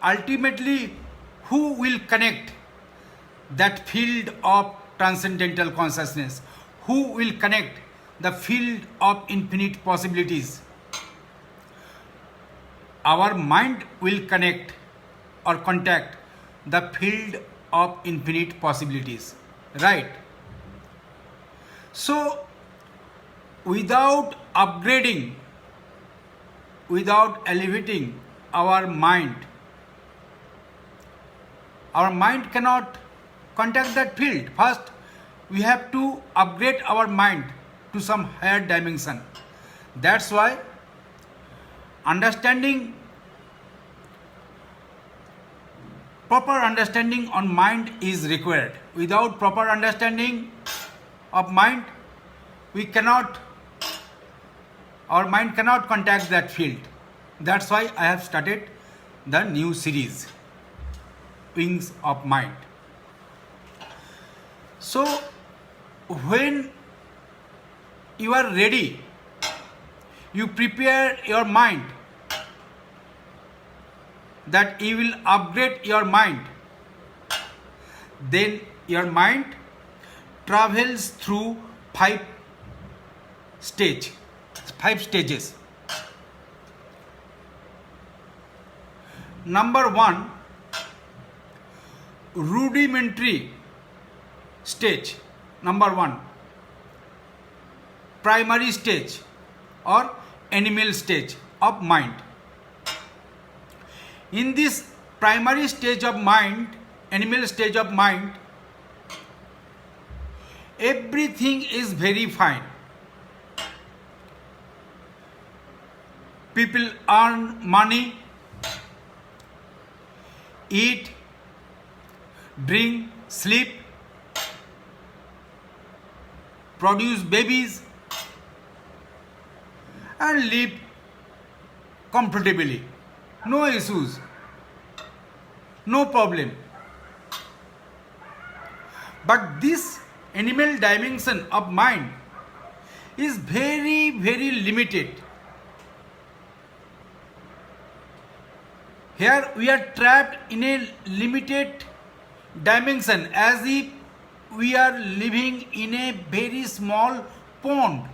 ultimately, who will connect that field of transcendental consciousness? Who will connect the field of infinite possibilities? Our mind will connect or contact the field of infinite possibilities, right? So, without upgrading, without elevating our mind cannot contact that field. First, we have to upgrade our mind to some higher dimension. That's why proper understanding on mind is required. Without proper understanding of mind, our mind cannot contact that field. That's why I have started the new series, Wings of Mind. So, when you are ready, you prepare your mind that you will upgrade your mind, then your mind travels through five stages. Number 1, rudimentary stage. Number 1, primary stage or animal stage of mind. In this primary stage of mind, animal stage of mind, everything is very fine. People earn money, eat, drink, sleep, produce babies, and live comfortably. No issues, no problem. But this animal dimension of mind is very, very limited. Here we are trapped in a limited dimension, as if we are living in a very small pond.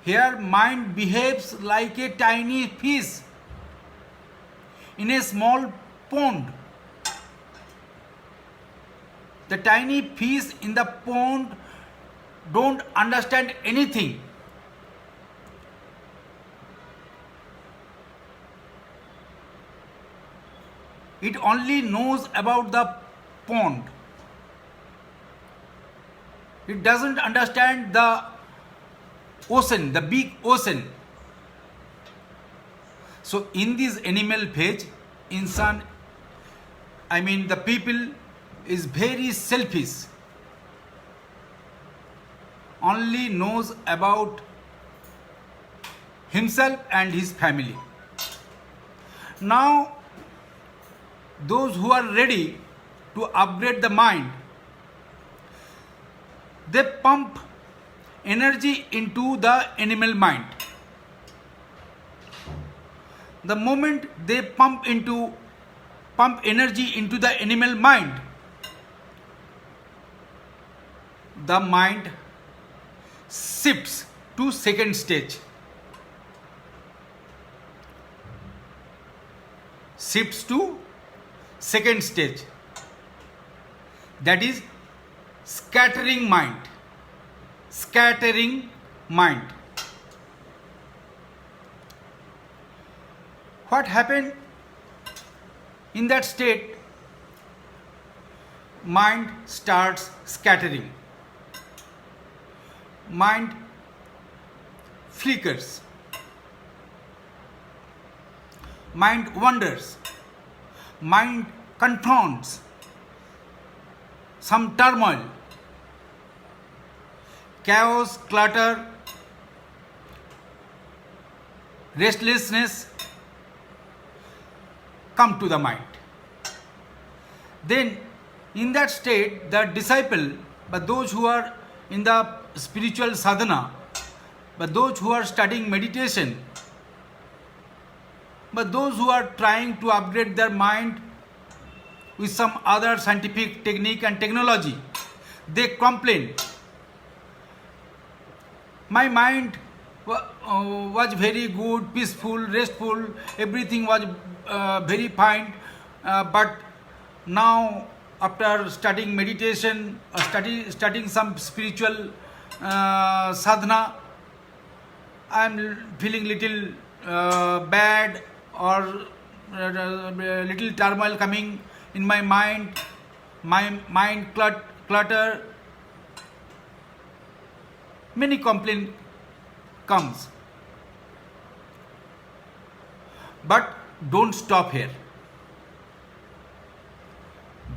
Here mind behaves like a tiny fish in a small pond. The tiny fish in the pond don't understand anything. It only knows about the pond. It doesn't understand the ocean, the big ocean. So in this animal phase, the people is very selfish. Only knows about himself and his family. Now, those who are ready to upgrade the mind, they pump energy into the animal mind. The moment they pump energy into the animal mind, the mind shifts to second stage. That is scattering mind. What happened in that state? Mind starts scattering. Mind flickers. Mind wanders. Mind confronts some turmoil, chaos, clutter, restlessness come to the mind. Then in that state, the disciple, but those who are in the spiritual sadhana, but those who are studying meditation, But those who are trying to upgrade their mind with some other scientific technique and technology, they complain, my mind was very good, peaceful, restful, everything was very fine, but now after studying meditation, studying some spiritual sadhana, I am feeling little bad, or little turmoil coming in my mind clutter, many complaint comes. But don't stop here.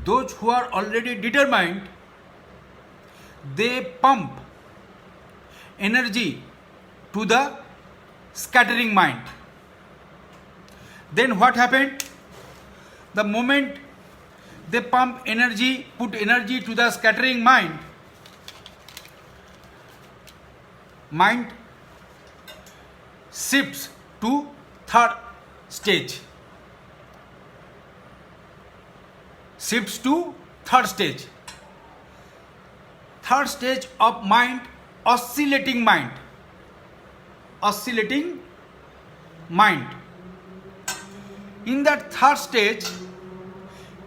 Those who are already determined, they pump energy to the scattering mind. Then what happened? The moment they pump energy, put energy to the scattering mind, mind shifts to third stage. Shifts to third stage. Third stage of mind, oscillating mind. Oscillating mind. In that third stage,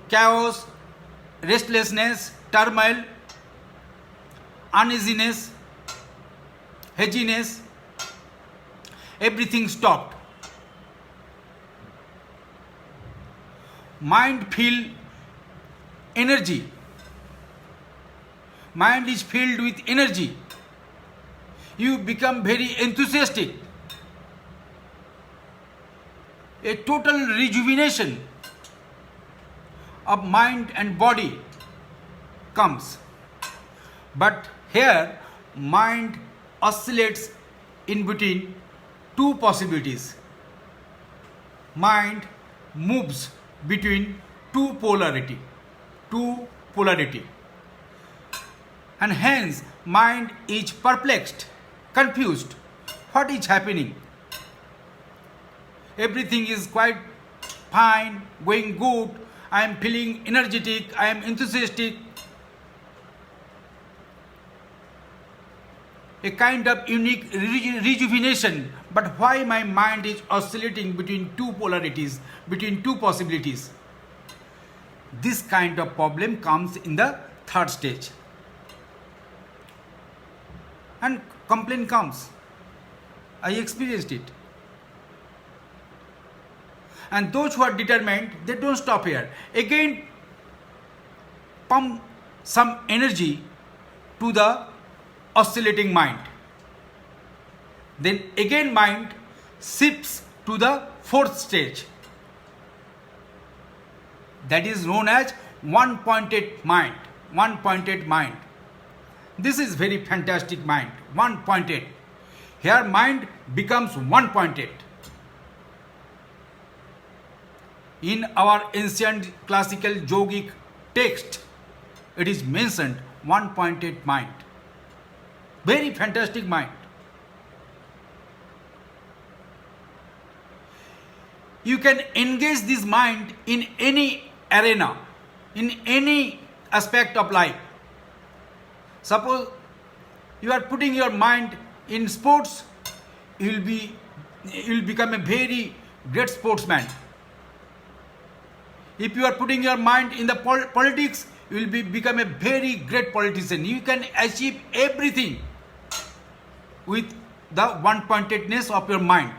chaos, restlessness, turmoil, uneasiness, haziness, everything stopped. Mind feel energy. Mind is filled with energy. You become very enthusiastic. A total rejuvenation of mind and body comes. But here, mind oscillates in between two possibilities. Mind moves between two polarity. And hence, mind is perplexed, confused. What is happening? Everything is quite fine, going good. I am feeling energetic, I am enthusiastic. A kind of unique rejuvenation. But why my mind is oscillating between two polarities, between two possibilities? This kind of problem comes in the third stage. And complaint comes. I experienced it. And those who are determined, they don't stop here. Again, pump some energy to the oscillating mind. Then again mind shifts to the fourth stage. That is known as one-pointed mind. One-pointed mind. This is very fantastic mind. One-pointed. Here mind becomes one-pointed. In our ancient classical yogic text, it is mentioned one-pointed mind. Very fantastic mind. You can engage this mind in any arena, in any aspect of life. Suppose you are putting your mind in sports, you will become a very great sportsman. If you are putting your mind in the politics, you will become a very great politician. You can achieve everything with the one-pointedness of your mind.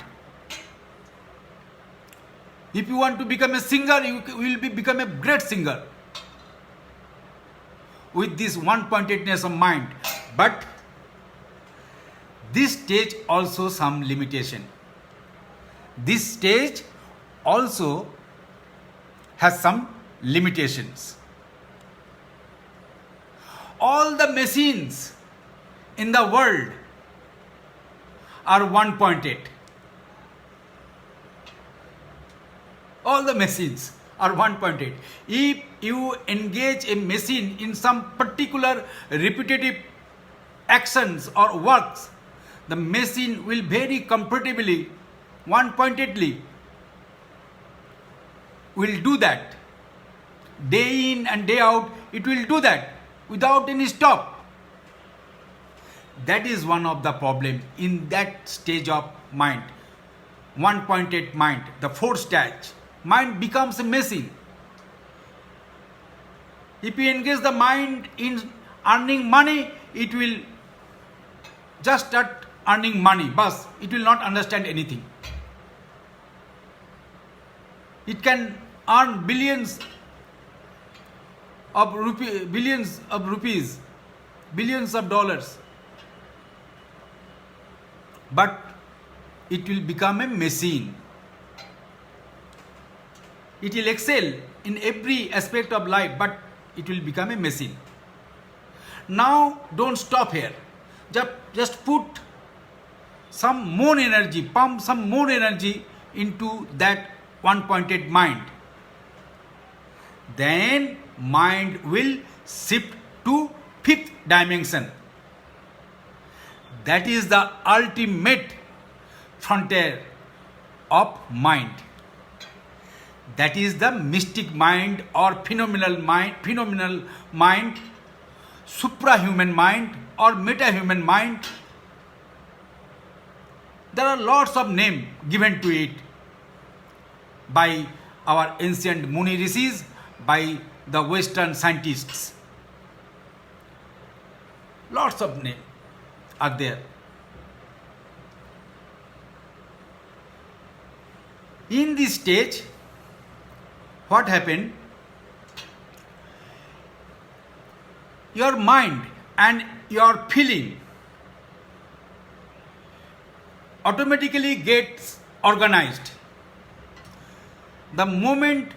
If you want to become a singer, you will become a great singer with this one-pointedness of mind. But this stage also some limitation. This stage also has some limitations. All the machines in the world are one-pointed. All the machines are one-pointed. If you engage a machine in some particular repetitive actions or works, the machine will very comfortably, one-pointedly will do that. Day in and day out, it will do that without any stop. That is one of the problem in that stage of mind. 1.8 mind, the fourth stage. Mind becomes a machine. If you engage the mind in earning money, it will just start earning money, but it will not understand anything. It can earn billions of rupees, billions of dollars, but it will become a machine. It will excel in every aspect of life, but it will become a machine. Now don't stop here. Just put some more energy, pump some more energy into that 1.8 mind. Then mind will shift to fifth dimension. That is the ultimate frontier of mind. That is the mystic mind or phenomenal mind, suprahuman mind or metahuman mind. There are lots of names given to it by our ancient Muni Rishis, by the Western scientists. Lots of names are there. In this stage, what happened? Your mind and your feeling automatically gets organized. The moment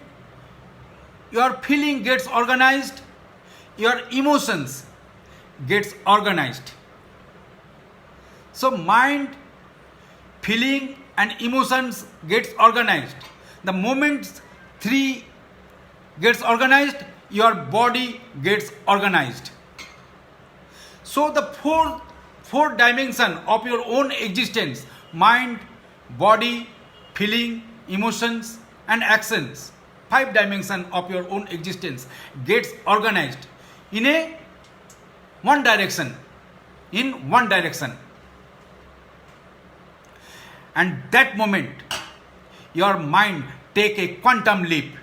your feeling gets organized, your emotions gets organized. So mind, feeling and emotions gets organized. The moment three gets organized, your body gets organized. So the four dimension of your own existence, mind, body, feeling, emotions and actions, 5 dimension of your own existence gets organized in one direction. And that moment, your mind take a quantum leap.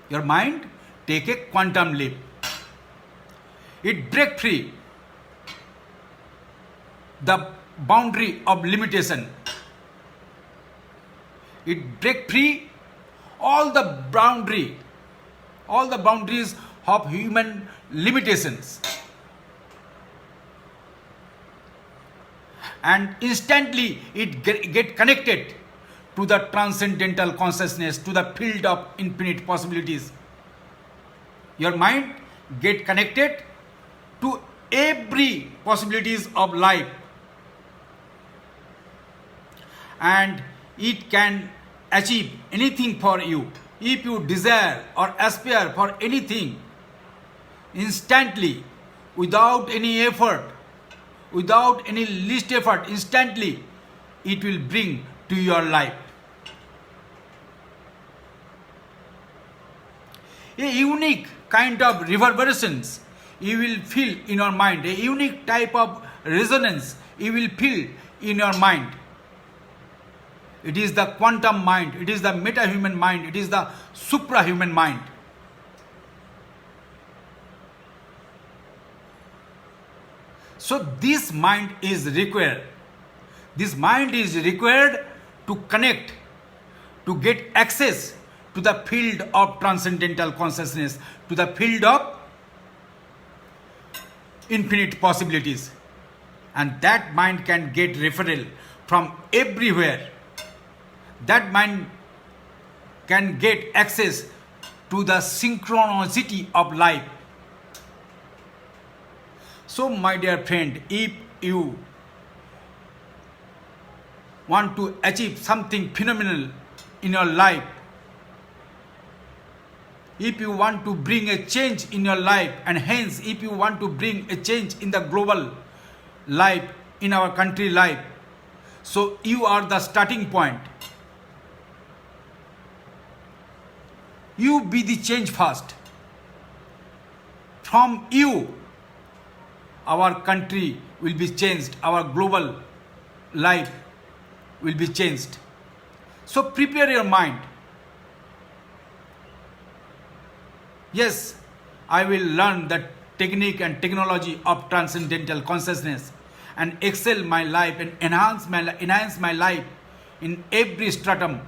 Your mind take a quantum leap. It break free the boundary of limitation. It break free all the boundaries of human limitations. And instantly it get connected to the transcendental consciousness, to the field of infinite possibilities. Your mind get connected to every possibilities of life, and it can achieve anything for you. If you desire or aspire for anything, instantly, without any effort, without any least effort, instantly it will bring to your life. A unique kind of reverberations you will feel in your mind, a unique type of resonance you will feel in your mind. It is the quantum mind, it is the metahuman mind, it is the suprahuman mind. So this mind is required. This mind is required to connect, to get access to the field of transcendental consciousness, to the field of infinite possibilities. And that mind can get referral from everywhere. That mind can get access to the synchronicity of life. So my dear friend, if you want to achieve something phenomenal in your life, if you want to bring a change in your life, and hence if you want to bring a change in the global life, in our country life, so you are the starting point. You be the change first. From you, our country will be changed, our global life will be changed. So prepare your mind. Yes, I will learn the technique and technology of transcendental consciousness and excel my life and enhance my life in every stratum,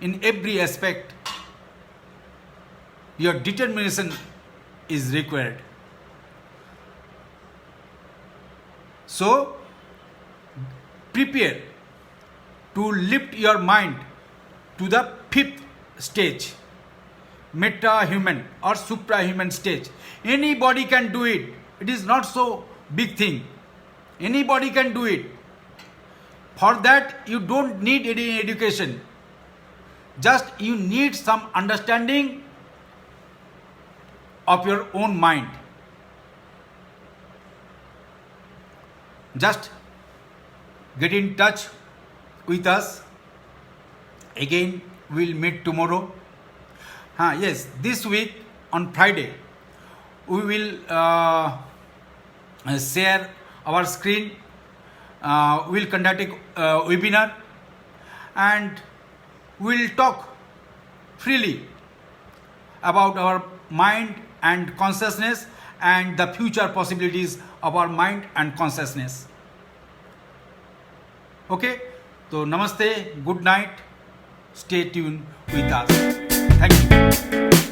in every aspect. Your determination is required. So, prepare to lift your mind to the fifth stage, meta-human or supra-human stage. Anybody can do it. It is not so big thing. Anybody can do it. For that, you don't need any education. Just you need some understanding of your own mind. Just get in touch with us. Again, we'll meet tomorrow. Yes, this week on Friday, we will share our screen. We'll conduct a webinar and we'll talk freely about our mind and consciousness and the future possibilities of our mind and consciousness. Okay, so namaste, good night, stay tuned with us. Thank you.